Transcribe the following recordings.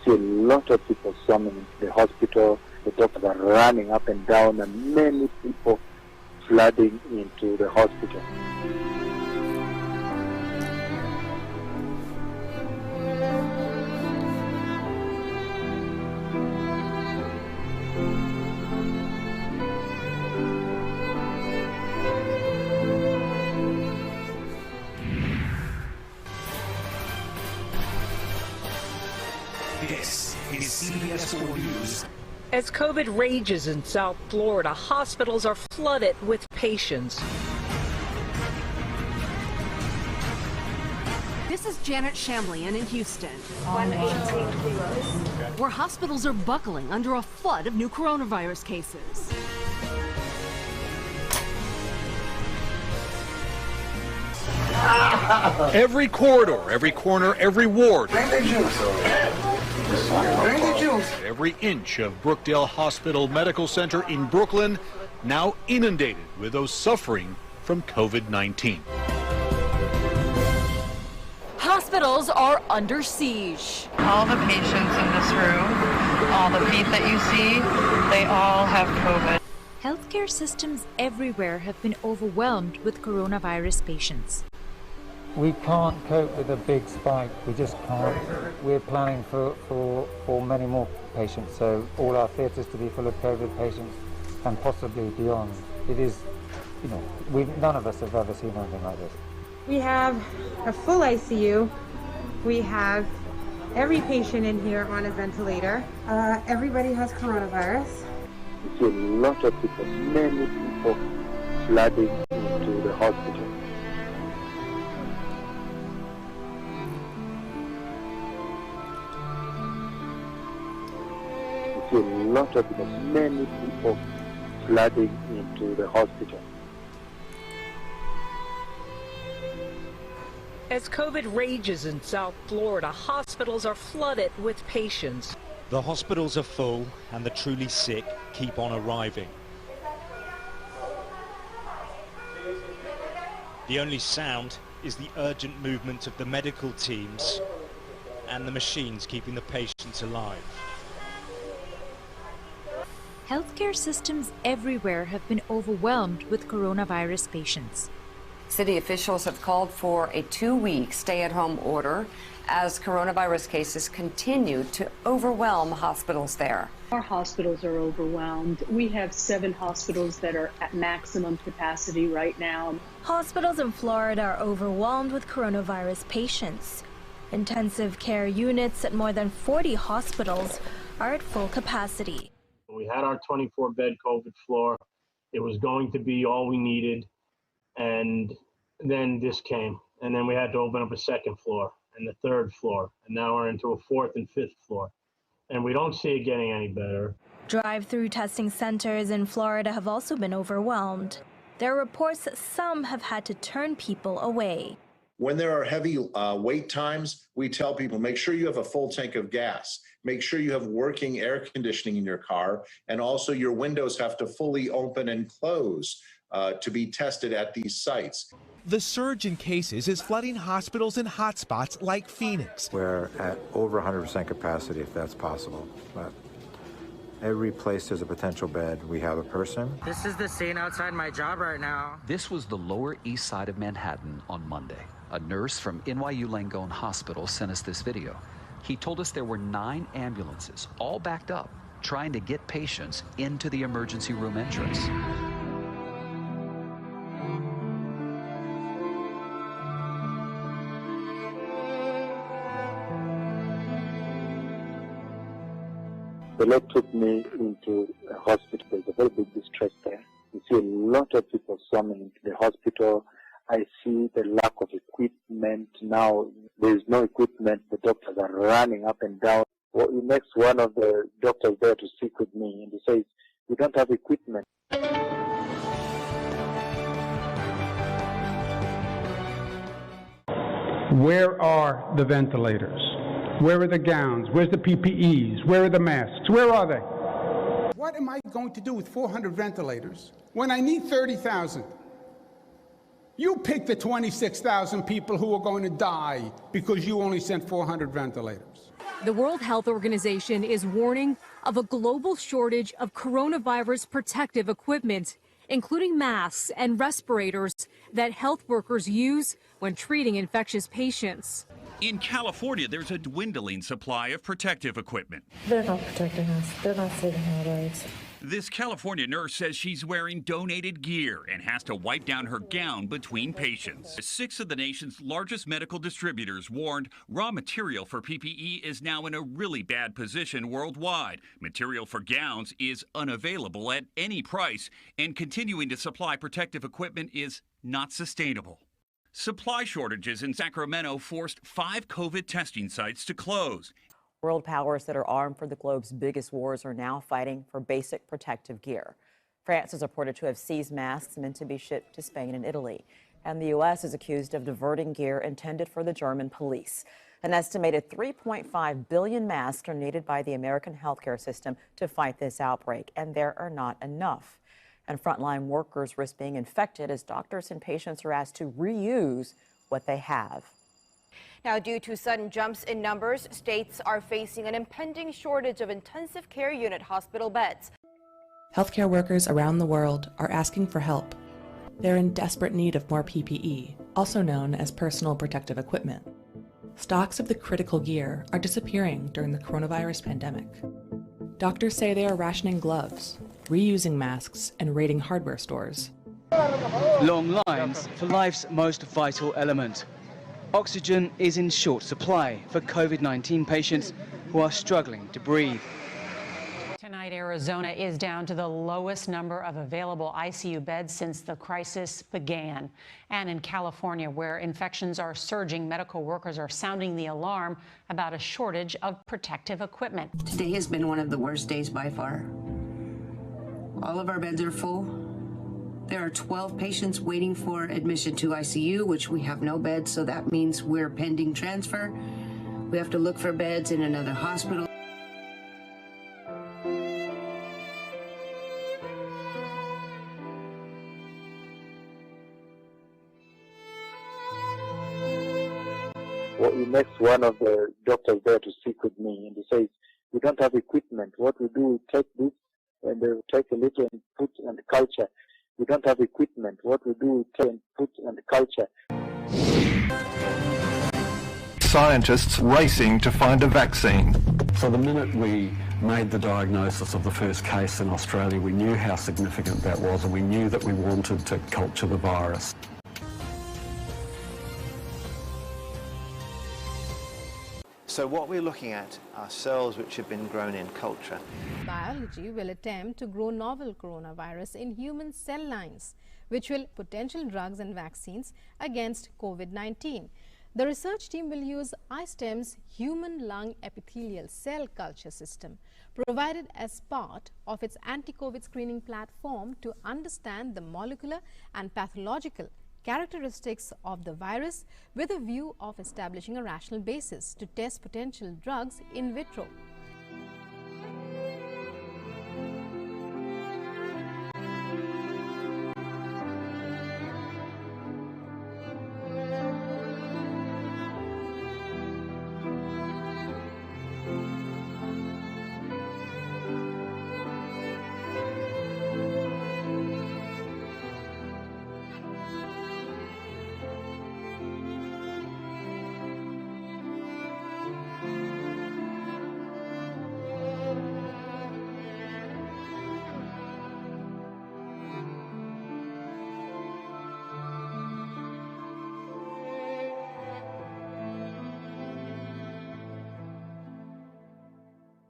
see a lot of people swarming into the hospital. The doctors are running up and down, and many people flooding into the hospital. This is CBS 4 News. As COVID rages in South Florida, hospitals are flooded with patients. This is Janet Shamlian in Houston, where hospitals are buckling under a flood of new coronavirus cases. Every corridor, every corner, every ward. Every inch of Brookdale Hospital Medical Center in Brooklyn now inundated with those suffering from COVID-19. Hospitals are under siege. All the patients in this room, all the feet that you see, they all have COVID. Healthcare systems everywhere have been overwhelmed with coronavirus patients. We can't cope with a big spike. We just can't. We're planning for many more patients, so all our theatres to be full of COVID patients and possibly beyond. It is, you know, none of us have ever seen anything like this. We have a full ICU. We have every patient in here on a ventilator. Everybody has coronavirus. You see a lot of people, many people flooding into the hospital. You see a lot of people, many people flooding into the hospital. As COVID rages in South Florida, hospitals are flooded with patients. The hospitals are full and the truly sick keep on arriving. The only sound is the urgent movement of the medical teams and the machines keeping the patients alive. Healthcare systems everywhere have been overwhelmed with coronavirus patients. City officials have called for a 2-week stay-at-home order as coronavirus cases continue to overwhelm hospitals there. Our hospitals are overwhelmed. We have 7 hospitals that are at maximum capacity right now. Hospitals in Florida are overwhelmed with coronavirus patients. Intensive care units at more than 40 hospitals are at full capacity. We had our 24-bed COVID floor. It was going to be all we needed. And then this came, and then we had to open up a 2nd floor and the 3rd floor, and now we're into a 4th and 5th floor, and we don't see it getting any better. Drive-through testing centers in Florida have also been overwhelmed. There are reports that some have had to turn people away. When there are heavy wait times, we tell people, make sure you have a full tank of gas, make sure you have working air conditioning in your car, and also your windows have to fully open and close to be tested at these sites. The surge in cases is flooding hospitals in hotspots like Phoenix. We're at over 100% capacity, if that's possible. But every place there's a potential bed, we have a person. This is the scene outside my job right now. This was the Lower East Side of Manhattan on Monday. A nurse from NYU Langone Hospital sent us this video. He told us there were 9 ambulances, all backed up, trying to get patients into the emergency room entrance. The Lord took me into a hospital. There's a very big distress there. You see a lot of people swarming into the hospital. I see the lack of equipment. Now there's no equipment. The doctors are running up and down. Well, he makes one of the doctors there to speak with me, and he says, "We don't have equipment." Where are the ventilators? Where are the gowns? Where's the PPEs? Where are the masks? Where are they? What am I going to do with 400 ventilators when I need 30,000? You pick the 26,000 people who are going to die because you only sent 400 ventilators. The World Health Organization is warning of a global shortage of coronavirus protective equipment, including masks and respirators that health workers use when treating infectious patients. In California, there's a dwindling supply of protective equipment. They're not protecting us. They're not saving our lives. This California nurse says she's wearing donated gear and has to wipe down her gown between patients. 6 of the nation's largest medical distributors warned raw material for PPE is now in a really bad position worldwide. Material for gowns is unavailable at any price, and continuing to supply protective equipment is not sustainable. Supply shortages in Sacramento forced 5 COVID testing sites to close. World powers that are armed for the globe's biggest wars are now fighting for basic protective gear. France is reported to have seized masks meant to be shipped to Spain and Italy. And the U.S. is accused of diverting gear intended for the German police. An estimated 3.5 billion masks are needed by the American healthcare system to fight this outbreak, and there are not enough. And frontline workers risk being infected as doctors and patients are asked to reuse what they have. Now, due to sudden jumps in numbers, states are facing an impending shortage of intensive care unit hospital beds. Healthcare workers around the world are asking for help. They're in desperate need of more PPE, also known as personal protective equipment. Stocks of the critical gear are disappearing during the coronavirus pandemic. Doctors say they are rationing gloves, reusing masks, and raiding hardware stores. Long lines for life's most vital element. Oxygen is in short supply for COVID-19 patients who are struggling to breathe. Tonight, Arizona is down to the lowest number of available ICU beds since the crisis began. And in California, where infections are surging, medical workers are sounding the alarm about a shortage of protective equipment. Today has been one of the worst days by far. All of our beds are full. There are 12 patients waiting for admission to ICU, which we have no beds, so that means we're pending transfer. We have to look for beds in another hospital. Well, he makes one of the doctors there to speak with me, and he says, "We don't have equipment. What we do, we take this, and they take a little and put in the culture. We don't have equipment. What we do, we take and put in the culture." Scientists racing to find a vaccine. So the minute we made the diagnosis of the first case in Australia, we knew how significant that was, and we knew that we wanted to culture the virus. So what we're looking at are cells which have been grown in culture. Biology will attempt to grow novel coronavirus in human cell lines, which will potential drugs and vaccines against COVID-19. The research team will use iStem's human lung epithelial cell culture system, provided as part of its anti-COVID screening platform, to understand the molecular and pathological characteristics of the virus, with a view of establishing a rational basis to test potential drugs in vitro.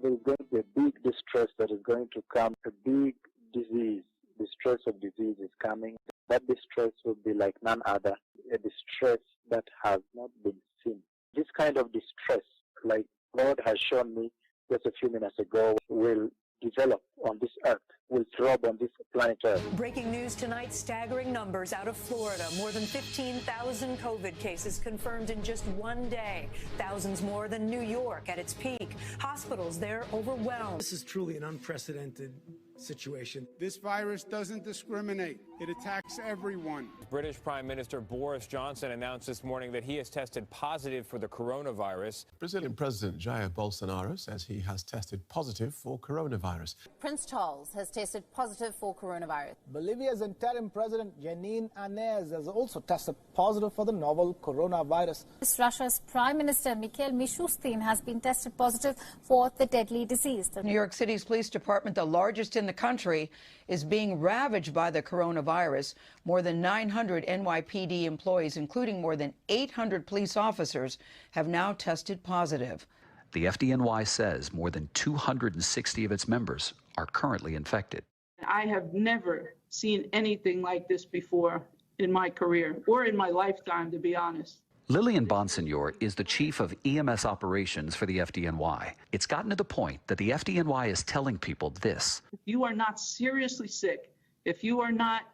There's going to be a big distress that is going to come, a big disease. Distress of disease is coming. That distress will be like none other, a distress that has not been seen. This kind of distress, like God has shown me just a few minutes ago, will develop on this earth, will throb on this planet Earth. Breaking news tonight, staggering numbers out of Florida. More than 15,000 COVID cases confirmed in just one day. Thousands more than New York at its peak. Hospitals there overwhelmed. This is truly an unprecedented situation. This virus doesn't discriminate. It attacks everyone. British Prime Minister Boris Johnson announced this morning that he has tested positive for the coronavirus. Brazilian President Jair Bolsonaro says he has tested positive for coronavirus. Prince Charles has tested positive for coronavirus. Bolivia's interim president Janine Áñez has also tested positive for the novel coronavirus. Russia's Prime Minister Mikhail Mishustin has been tested positive for the deadly disease. New York City's police department, the largest in the country, is being ravaged by the coronavirus. More than 900 NYPD employees, including more than 800 police officers, have now tested positive. The FDNY says more than 260 of its members are currently infected. I have never seen anything like this before in my career or in my lifetime, to be honest. Lillian Bonsignor is the chief of EMS operations for the FDNY. It's gotten to the point that the FDNY is telling people this. If you are not seriously sick, if you are not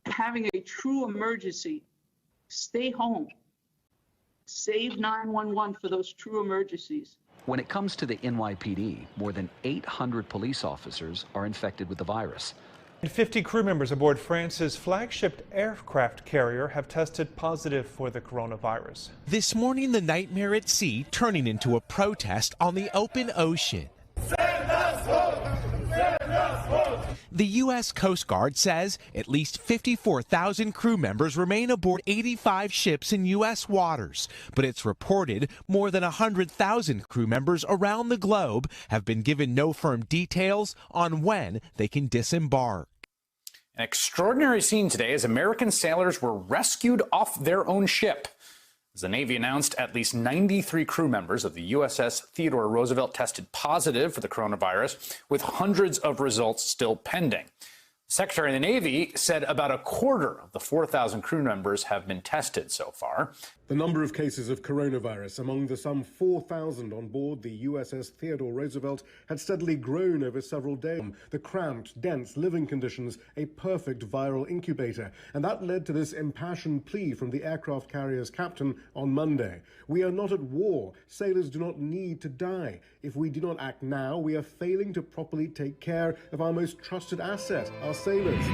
having a true emergency, stay home. Save 911 for those true emergencies. When it comes to the NYPD, more than 800 police officers are infected with the virus. And 50 crew members aboard France's flagship aircraft carrier have tested positive for the coronavirus. This morning, the nightmare at sea turning into a protest on the open ocean. The U.S. Coast Guard says at least 54,000 crew members remain aboard 85 ships in U.S. waters, but it's reported more than 100,000 crew members around the globe have been given no firm details on when they can disembark. An extraordinary scene today as American sailors were rescued off their own ship. As the Navy announced, at least 93 crew members of the USS Theodore Roosevelt tested positive for the coronavirus, with hundreds of results still pending. The Secretary of the Navy said about a quarter of the 4,000 crew members have been tested so far. The number of cases of coronavirus among the some 4,000 on board the USS Theodore Roosevelt had steadily grown over several days. The cramped, dense living conditions, a perfect viral incubator. And that led to this impassioned plea from the aircraft carrier's captain on Monday. We are not at war. Sailors do not need to die. If we do not act now, we are failing to properly take care of our most trusted asset, our sailors.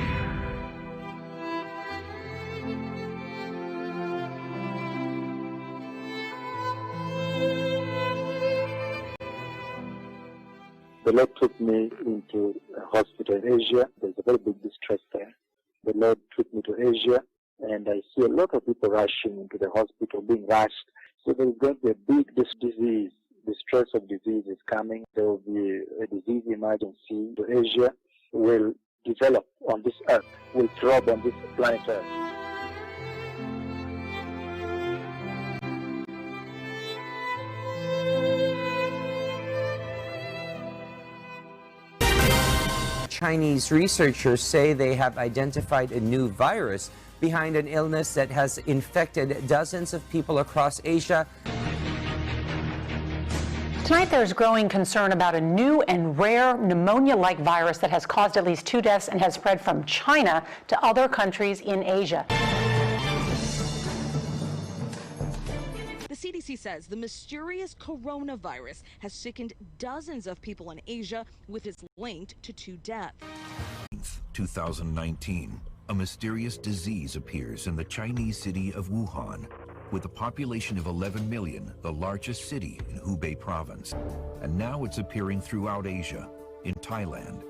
The Lord took me into a hospital in Asia. There's a very big distress there. The Lord took me to Asia, and I see a lot of people rushing into the hospital, being rushed. So there's going to be a big disease. The stress of disease is coming. There will be a disease emergency. To Asia will develop on this earth, will throb on this planet Earth. Chinese researchers say they have identified a new virus behind an illness that has infected dozens of people across Asia. Tonight, there's growing concern about a new and rare pneumonia-like virus that has caused at least 2 deaths and has spread from China to other countries in Asia. The CDC says the mysterious coronavirus has sickened dozens of people in Asia, with its linked to 2 deaths. 2019, a mysterious disease appears in the Chinese city of Wuhan. With a population of 11 million, the largest city in Hubei province. And now it's appearing throughout Asia, in Thailand,